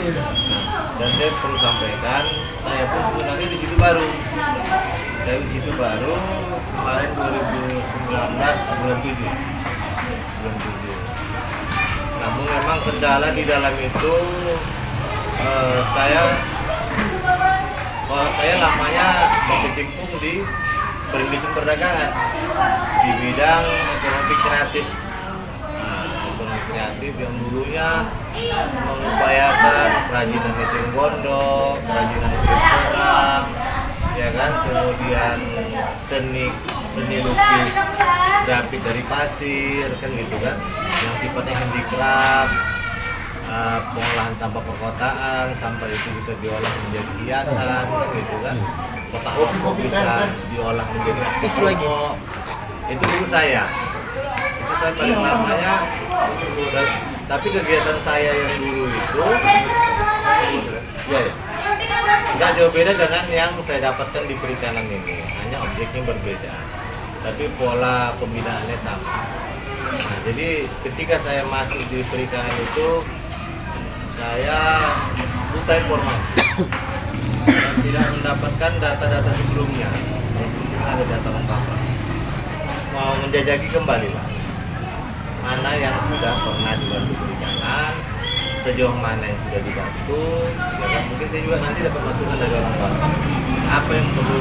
Dan saya perlu sampaikan, saya pun sebenarnya di situ baru. Saya di situ baru kemarin 2019 bulan 7. Bulan 7. Namun memang kendala di dalam itu saya lamanya berkecimpung di perindustrian perdagangan di bidang ekonomi kreatif. Ekonomi kreatif yang dulunya mengupayakan kerajinan eceng gondok, kerajinan kulit orang, ya kan, kemudian seni lukis grafik dari pasir kan gitu kan, yang sifatnya handicraft, pengolahan sampah perkotaan, sampah itu bisa diolah menjadi hiasan kan gitu kan, kotak rokok bisa diolah menjadi aspek rokok. Itu dulu saya paling lamanya. Tapi kegiatan saya yang dulu itu nggak jauh beda dengan yang saya dapatkan di perikanan ini, hanya objeknya berbeda, tapi pola pembinaannya sama. Nah, jadi ketika saya masuk di perikanan itu, saya buta informasi dan tidak mendapatkan data-data sebelumnya, walaupun ada data lengkap. Mau menjajaki kembali lah, mana yang sudah pernah dibantu perikanan, sejauh mana yang sudah dibantu, ya kan? Mungkin saya juga nanti dapat masukan dari orang bapak. Apa yang perlu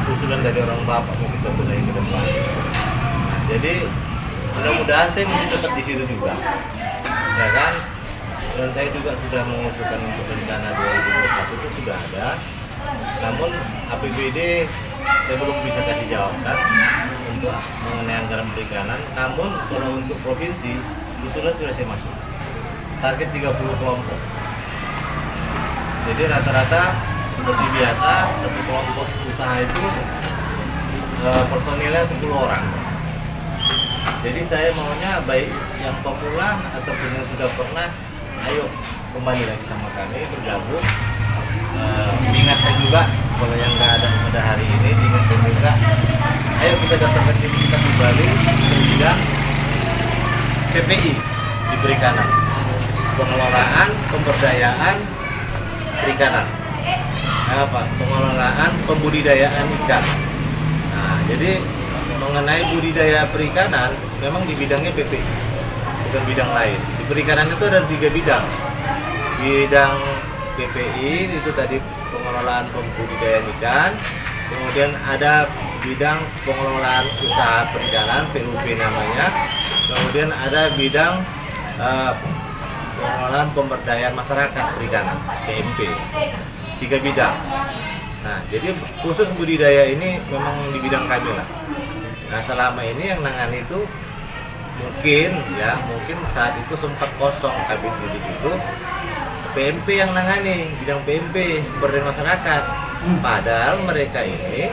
usulan dari orang bapak mau kita benahi ke depan. Nah, jadi mudah-mudahan saya masih tetap di situ juga, ya kan? Dan saya juga sudah mengusulkan untuk rencana 2021 itu sudah ada. Namun APBD saya belum bisa kasih jawaban untuk mengenai anggaran perikanan. Namun kalau untuk provinsi usulan sudah saya masuk. Target 30 kelompok. Jadi rata-rata seperti biasa satu kelompok usaha itu personilnya 10 orang. Jadi saya maunya baik yang pemula ataupun yang sudah pernah, ayo kembali lagi sama kami bergabung. Diingatkan juga kalau yang nggak ada hari ini, diingatkan juga, ayo kita datangkan diri kita kembali ke bidang PPI di perikanan, pengelolaan pemberdayaan perikanan, pengelolaan pembudidayaan ikan. Nah, jadi mengenai budidaya perikanan memang di bidangnya PPI, bukan bidang lain. Di perikanan itu ada 3 bidang. Bidang PPI itu tadi pengelolaan pembudidayaan ikan, kemudian ada bidang pengelolaan usaha perikanan PUP namanya, kemudian ada bidang pengelolaan pemberdayaan masyarakat perikanan PMP. 3 bidang. Nah, jadi khusus budidaya ini memang di bidang kami lah. Nah, selama ini yang nangani itu mungkin saat itu sempat kosong kabin di situ. PMP yang nangani, bidang PMP pemberdayaan masyarakat. Padahal mereka ini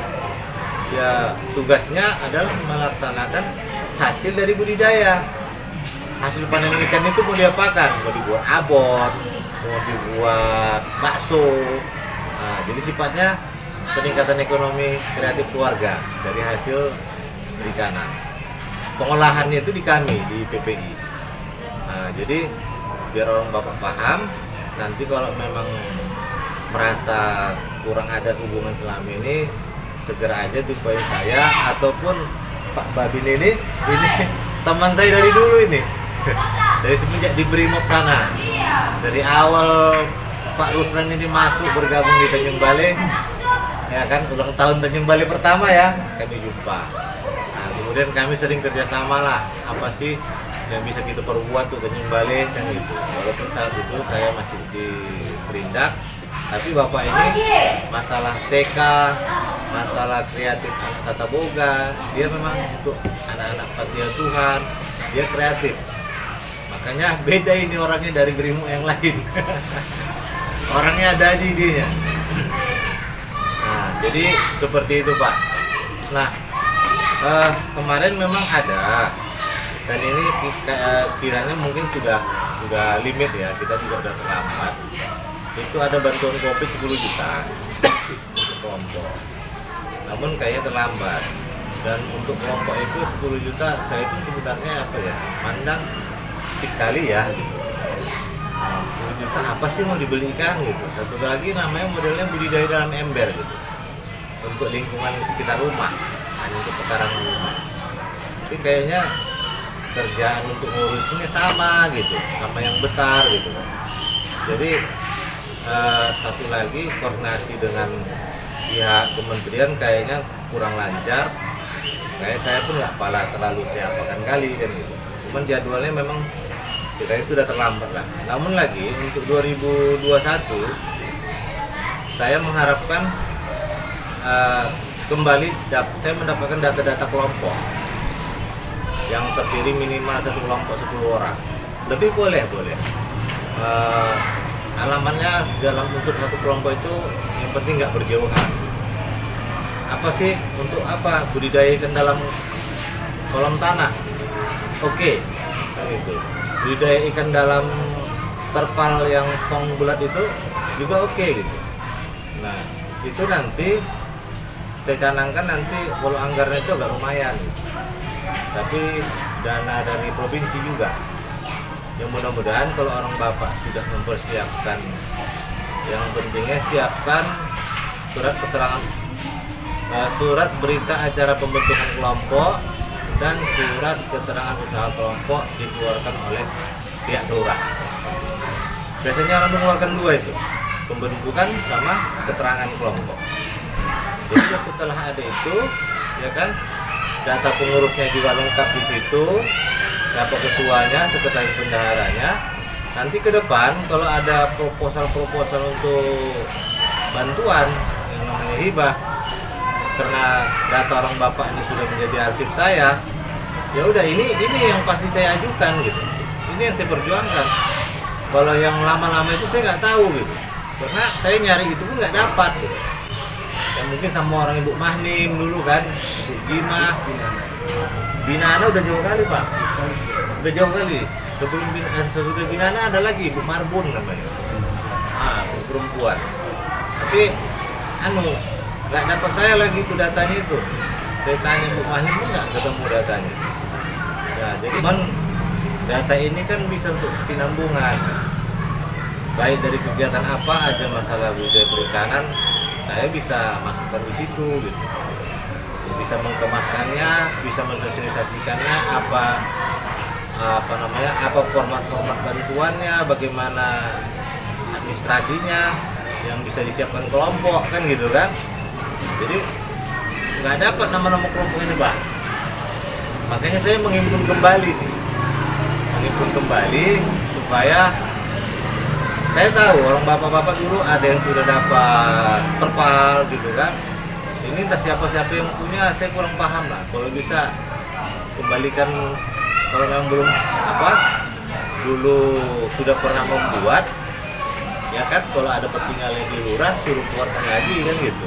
ya tugasnya adalah melaksanakan hasil dari budidaya. Hasil panen ikan itu mau diapakan? Mau dibuat abon, mau dibuat bakso. Nah, jadi sifatnya peningkatan ekonomi kreatif keluarga dari hasil perikanan. Pengolahannya itu di kami, di PPI. Nah, jadi biar orang bapak paham, nanti kalau memang merasa kurang ada hubungan selama ini, segera aja jumpai saya ataupun Pak Babin ini teman saya dari dulu ini. Dari semenjak di Brimob sana. Dari awal Pak Ruslan ini masuk bergabung di Tanjung Balai, ya kan, ulang tahun Tanjung Balai pertama ya, kami jumpa. Nah, kemudian kami sering kerjasama lah, apa sih yang bisa kita perbuat tuh Tanjung Balai kan gitu. Walaupun saat itu saya masih di Perindak, tapi bapak ini masalah TK, masalah kreatif tata boga, dia memang untuk anak-anak panti asuhan, dia kreatif. Makanya beda ini orangnya dari Brimob yang lain. Orangnya ada aja idenya. Nah, jadi seperti itu Pak. Nah, kemarin memang ada, dan ini kiranya mungkin sudah limit ya, kita juga sudah terlambat. Itu ada bantuan kopi 10 juta kelompok, namun kayaknya terlambat. Dan untuk kelompok itu 10 juta saya pun sebenarnya mandang sedikit kali ya gitu. Juta apa sih mau dibeli ikan gitu. Satu lagi namanya modelnya budidaya dalam ember gitu, untuk lingkungan sekitar rumah, hanya untuk pekarangan rumah. Tapi kayaknya kerjaan untuk ngurusnya sama gitu, sama yang besar gitu. Jadi satu lagi koordinasi dengan pihak kementerian kayaknya kurang lancar. Kayak saya pun nggak terlalu siap akan kali kan gitu. Cuman jadwalnya memang kita itu sudah terlambat lah. Namun lagi untuk 2021 saya mengharapkan kembali saya mendapatkan data-data kelompok yang terdiri minimal satu kelompok 10 orang. Lebih boleh. Alamannya dalam unsur satu kelompok itu yang penting nggak berjauhan. Apa sih, untuk apa budidaya ikan dalam kolam tanah? Oke, gitu. Budidaya ikan dalam terpal yang tong bulat itu juga oke gitu. Nah, itu nanti saya canangkan nanti kalau anggarannya itu agak lumayan. Tapi dana dari provinsi juga. Yang mudah-mudahan kalau orang bapak sudah mempersiapkan, yang pentingnya siapkan surat keterangan, surat berita acara pembentukan kelompok dan surat keterangan usaha kelompok dikeluarkan oleh pihak lurah. Biasanya orang mengeluarkan dua itu, pembentukan sama keterangan kelompok. Jadi setelah ada itu, ya kan, data pengurusnya juga lengkap di situ, siapa ketuanya, sekretaris bendaharanya. Nanti ke depan kalau ada proposal untuk bantuan yang namanya hibah, karena data orang bapak ini sudah menjadi arsip saya, ya udah ini yang pasti saya ajukan gitu. Ini yang saya perjuangkan. Kalau yang lama-lama itu saya nggak tahu gitu, karena saya nyari itu pun nggak dapat gitu. Ya mungkin sama orang Ibu Mahnim dulu kan, Ibu Jimah, Binana udah jauh kali Pak, udah jauh kali. Sebelum Binana ada lagi Ibu Marbun namanya, perempuan. Tapi nggak dapat saya lagi itu datanya itu. Saya tanya Bu Mahim pun nggak ketemu datanya. Ya, jadi data ini kan bisa untuk kesinambungan. Baik dari kegiatan apa aja masalah budaya perikanan, saya bisa masukkan di situ gitu. Bisa mengemaskannya, bisa mensosialisasikannya apa format bantuannya, bagaimana administrasinya yang bisa disiapkan kelompok kan gitu kan. Jadi nggak dapat nama-nama kelompok ini Pak. Makanya saya menghimpun kembali supaya saya tahu orang bapak-bapak dulu ada yang sudah dapat terpal gitu kan. Ini entah siapa-siapa yang punya, saya kurang paham lah. Kalau bisa kembalikan, kalau memang belum dulu sudah pernah membuat, ya kan, kalau ada pertinggalan di lurah suruh keluarkan lagi kan gitu.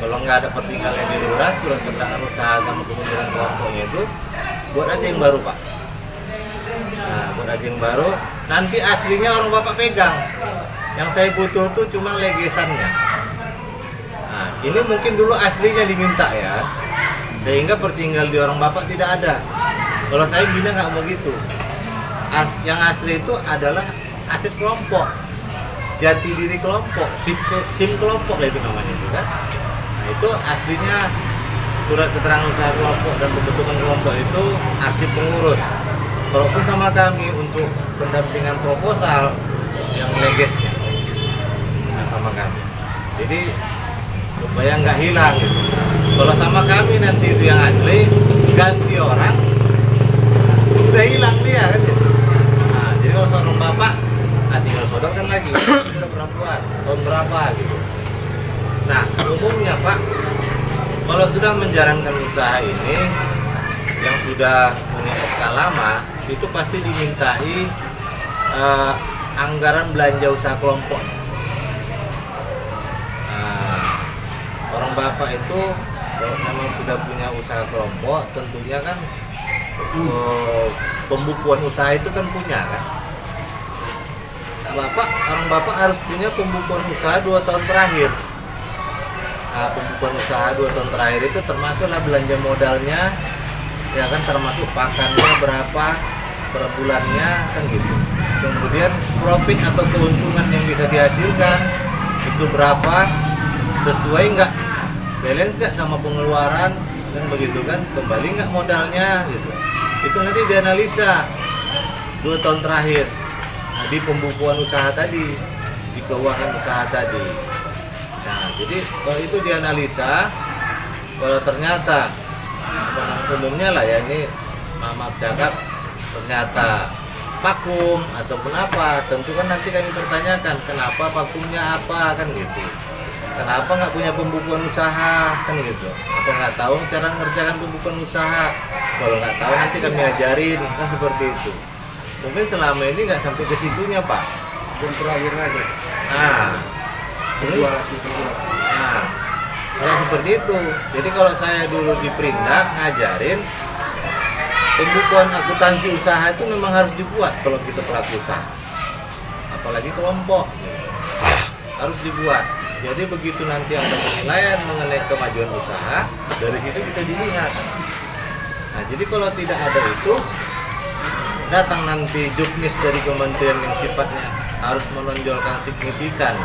Kalau nggak ada pertinggalan di lurah, surat keterangan usaha sama kementerian kelompoknya itu buat aja yang baru Pak. Nah, buat aja yang baru, nanti aslinya orang bapak pegang. Yang saya butuh tuh cuma legesannya. Nah, ini mungkin dulu aslinya diminta ya, sehingga pertinggal di orang bapak tidak ada. Kalau saya bina nggak mau gitu. Yang asli itu adalah aset kelompok, jati diri kelompok, SIM kelompok lah itu namanya itu kan. Nah, itu aslinya surat keterangan usaha kelompok dan pembentukan kelompok itu arsip pengurus. Kalaupun sama kami untuk pendampingan proposal yang legesnya, sama kami. Jadi supaya nggak hilang gitu. Kalau sama kami nanti itu yang asli, ganti orang, udah hilang dia kan gitu. Nah, jadi kalau seorang bapak, tinggal sodorkan lagi, sudah pernah buat, tahun berapa gitu. Nah, umumnya Pak, kalau sudah menjalankan usaha ini, yang sudah punya SK lama, itu pasti dimintai anggaran belanja usaha kelompok. Orang bapak itu kalau memang sudah punya usaha kelompok, tentunya kan pembukuan usaha itu kan punya kan. Orang bapak harus punya pembukuan usaha 2 tahun terakhir. Pembukuan usaha 2 tahun terakhir itu termasuklah belanja modalnya, ya kan, termasuk pakannya berapa per bulannya kan gitu. kemudian profit atau keuntungan yang bisa dihasilkan itu berapa, sesuai nggak, balance nggak sama pengeluaran, dan begitu kan, kembali nggak modalnya gitu. Itu nanti dianalisa 2 tahun terakhir. Nah, di pembukuan usaha tadi, di keuangan usaha tadi. Nah, jadi kalau itu dianalisa, kalau ternyata umumnya lah ya, ini maaf cakap, ternyata vakum ataupun apa, tentu kan nanti kami pertanyakan kenapa vakumnya apa, kan gitu. Kenapa nggak punya pembukuan usaha, kan gitu. Apa nggak tahu cara mengerjakan pembukuan usaha. Kalau nggak tahu nanti kami ajarin, kan seperti itu. Mungkin selama ini nggak sampai ke situnya, Pak. Dan terakhir aja. Nah, kayak seperti itu. Jadi kalau saya dulu di Perindak ngajarin, pembukuan akuntansi usaha itu memang harus dibuat kalau kita pelaku usaha, apalagi kelompok, harus dibuat. Jadi begitu nanti ada penilaian mengenai kemajuan usaha, dari situ bisa dilihat. Nah, jadi kalau tidak ada itu, datang nanti juknis dari kementerian yang sifatnya harus menonjolkan signifikan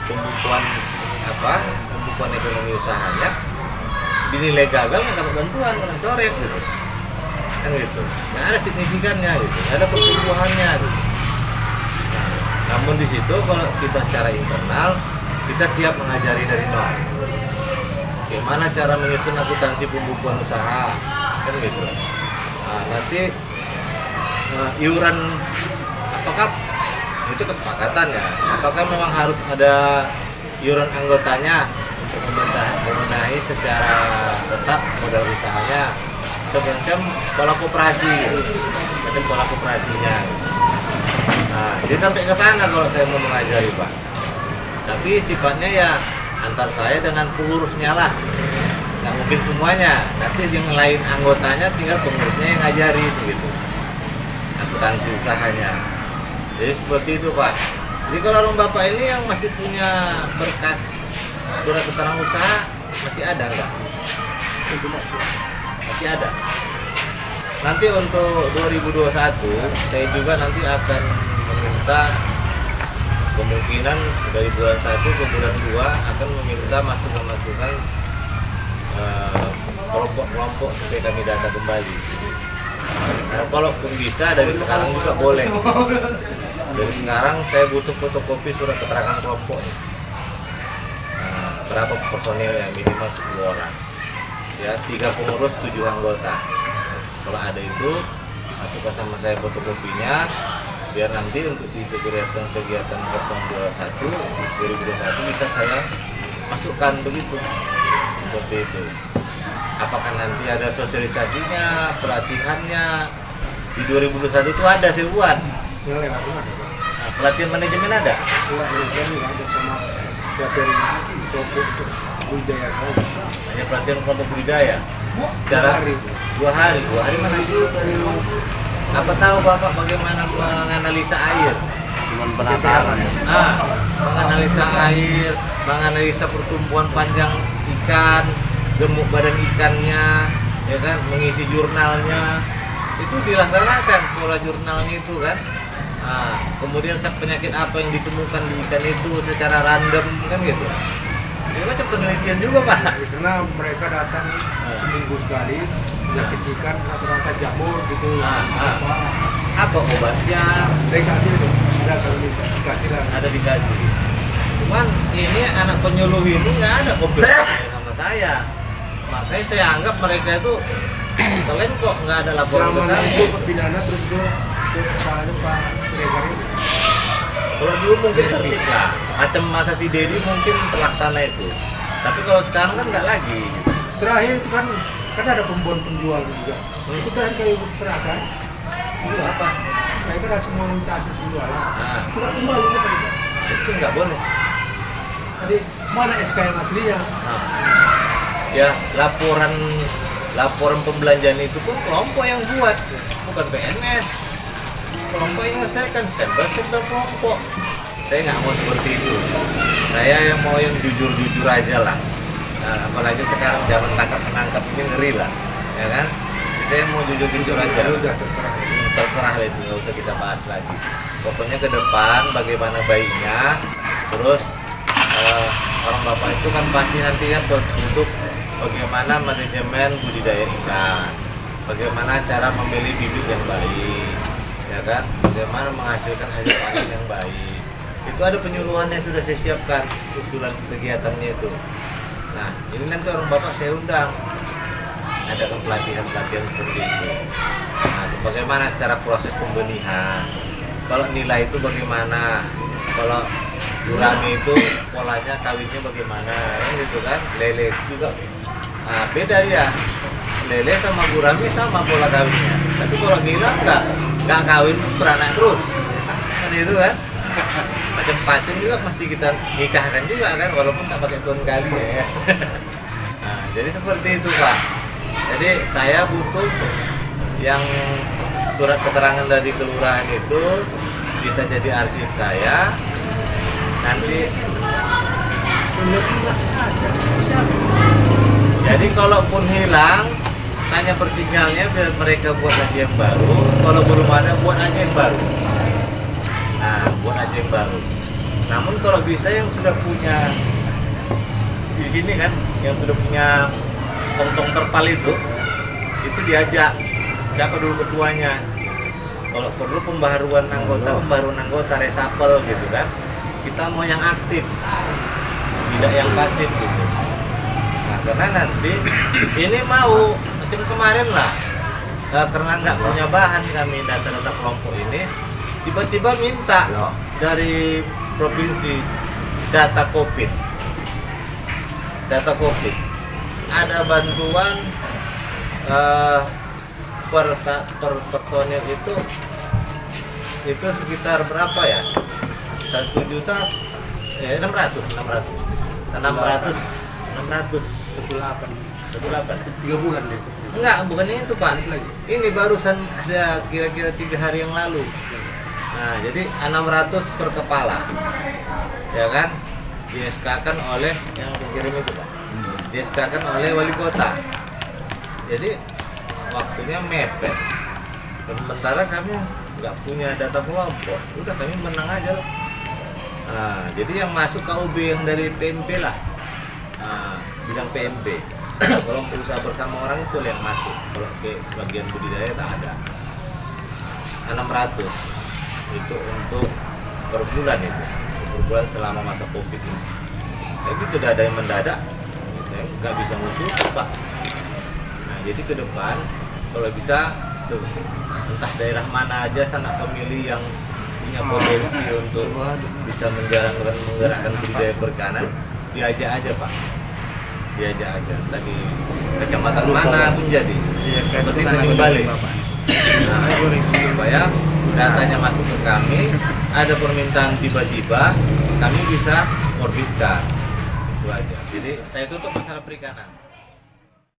pembukuan pembukuan ekonomi usahanya, dinilai gagal, nggak dapat bantuan, kena coret gitu, kan gitu. Nggak ada signifikannya gitu, nggak ada pertumbuhannya gitu. Nah, namun di situ kalau kita secara internal, kita siap mengajari dari nol. Bagaimana cara menyusun akuntansi pembukuan usaha, kan gitu. Nah, nanti iuran apakah itu kesepakatan ya? Apakah memang harus ada iuran anggotanya untuk membenahi secara tetap modal usahanya, semacam pola koperasi, macam pola koperasinya. Nah, jadi sampai ke sana kalau saya mau mengajari, Pak. Tapi sifatnya ya antar saya dengan pengurusnya lah, nggak mungkin semuanya. Nanti yang lain anggotanya tinggal pengurusnya yang ngajarin gitu, akuntansi usahanya. Jadi seperti itu, Pak. Jadi kalau orang Bapak ini yang masih punya berkas surat keterangan usaha masih ada nggak? Masih ada. Nanti untuk 2021 saya juga nanti akan meminta, kemungkinan dari bulan 1 ke bulan 2 akan meminta masukan kelompok-kelompok supaya kami data kembali. Nah, kalaupun bisa dari sekarang juga boleh. Dari sekarang saya butuh fotokopi surat keterangan kelompok. Nah, berapa personilnya? Minimal 10 orang. Ya, 3 pengurus, 7 anggota. Kalau ada itu, masukkan sama saya fotokopinya, biar nanti untuk di kegiatan 021 2021 bisa saya masukkan begitu, seperti itu. Apakah nanti ada sosialisasinya, pelatihannya di 2021 itu ada saya buat. Nah, pelatihan manajemen ada? Hanya pelatihan kelompok budidaya. Cara 2 hari mana itu? Apa tahu Bapak bagaimana menganalisa air? Cuman penataran. Nah, menganalisa air, menganalisa pertumbuhan panjang ikan, gemuk badan ikannya, ya kan, mengisi jurnalnya, itu dilaksanakan pola jurnalnya itu kan. Nah, kemudian penyakit apa yang ditemukan di ikan itu secara random kan gitu. Ini macam penelitian juga, Pak. Karena mereka datang seminggu sekali, penyakit ikan rata-rata jamur gitu. Apa obatnya? Dikasih itu, dikasih lah. Ada dikasih. Cuman ini anak penyuluh ini nggak ada komunikasi sama saya. Makanya saya anggap mereka itu selain kok nggak ada laporan ke kami. Itu pidana terus ke kepalanya Pak Siregar ini. Kalau dulu mungkin tertib lah, macam masa si Dedi mungkin terlaksana itu. Tapi kalau sekarang kan nggak lagi. Terakhir itu kan ada pembuat penjual juga. Itu terakhir kali serahkan. Itu apa? Nah, itu ada semua minta hasil penjualan. Nah, Tidak kembali seperti itu. itu nggak boleh. Tadi mana SK yang aslinya? Nah, ya laporan pembelanjaan itu pun kelompok yang buat, bukan PNS. Kelompok yang menyelesaikan stempel kelompok. Saya nggak mau seperti itu. Saya yang mau yang jujur aja lah. Nah, apalagi sekarang zaman tangkap menangkap ini ngeri lah, ya kan? Kita yang mau jujur aja. Udah terserah. terserah lah itu, nggak usah kita bahas lagi. Pokoknya ke depan bagaimana baiknya, terus orang bapak itu kan pasti nantinya untuk bagaimana manajemen budidaya ikan, bagaimana cara memilih bibit yang baik, ya kan, bagaimana menghasilkan hasil panen yang baik. Itu ada penyuluhan yang sudah saya siapkan, usulan kegiatannya itu. Nah, ini nanti orang bapak saya undang, ada pelatihan-pelatihan seperti itu. Nah, bagaimana secara proses pembenihan, kalau nilai itu bagaimana, kalau gurami itu polanya kawinnya bagaimana, kan gitu kan. Lele juga beda ya, lele sama gurami sama pola kawinnya, tapi kalau nila nggak kawin beranak terus, kan itu kan. Macam pasien juga mesti kita nikahkan juga kan, walaupun tak pakai tuan kali ya. Nah, jadi seperti itu Pak. Jadi saya butuh yang surat keterangan dari kelurahan itu bisa jadi arsip saya. Nanti jadi kalaupun hilang, tanya pertinggalnya biar mereka buat aja yang baru. Kalau belum ada, buat aja yang baru. Nah, buat aja yang baru. Namun kalau bisa yang sudah punya di sini kan, yang sudah punya kantong terpal itu diajak. Siapa dulu ketuanya? Kalau perlu pembaharuan anggota resapel gitu kan. Kita mau yang aktif, tidak yang pasif gitu. Nah, karena nanti ini mau macam kemarin lah, karena nggak punya bahan kami data-data kelompok ini, tiba-tiba minta dari provinsi data COVID. Ada bantuan per personil itu sekitar berapa ya? 1 juta 600 3 bulan deh. Enggak, bukannya itu Pak. Ini barusan ada kira-kira 3 hari yang lalu. Nah, jadi 600 per kepala, ya kan? Di-SK-kan oleh yang kirim itu Pak. Di-SK-kan oleh wali kota. Jadi waktunya mepet. Sementara kami nggak punya data kelompok, udah kami menang aja loh. Nah, jadi yang masuk KUB yang dari PMP lah, bidang PMP. Kalau usaha bersama orang itu yang masuk. Kalau ke bagian budidaya tak ada. 600 itu untuk per bulan itu, per bulan selama masa COVID ini. Tapi tidak ada yang mendadak, saya nggak bisa musuh Pak. Nah, jadi ke depan kalau bisa entah daerah mana aja sanak pemilih yang punya potensi untuk bisa menggerakkan budidaya perikanan, diajak aja Pak, diajak aja. Tadi kecamatan mana pun jadi, seperti Tanjung Balai. Nah, supaya datanya masuk ke kami, ada permintaan tiba-tiba, kami bisa orbitkan, itu aja. Jadi saya tutup masalah perikanan.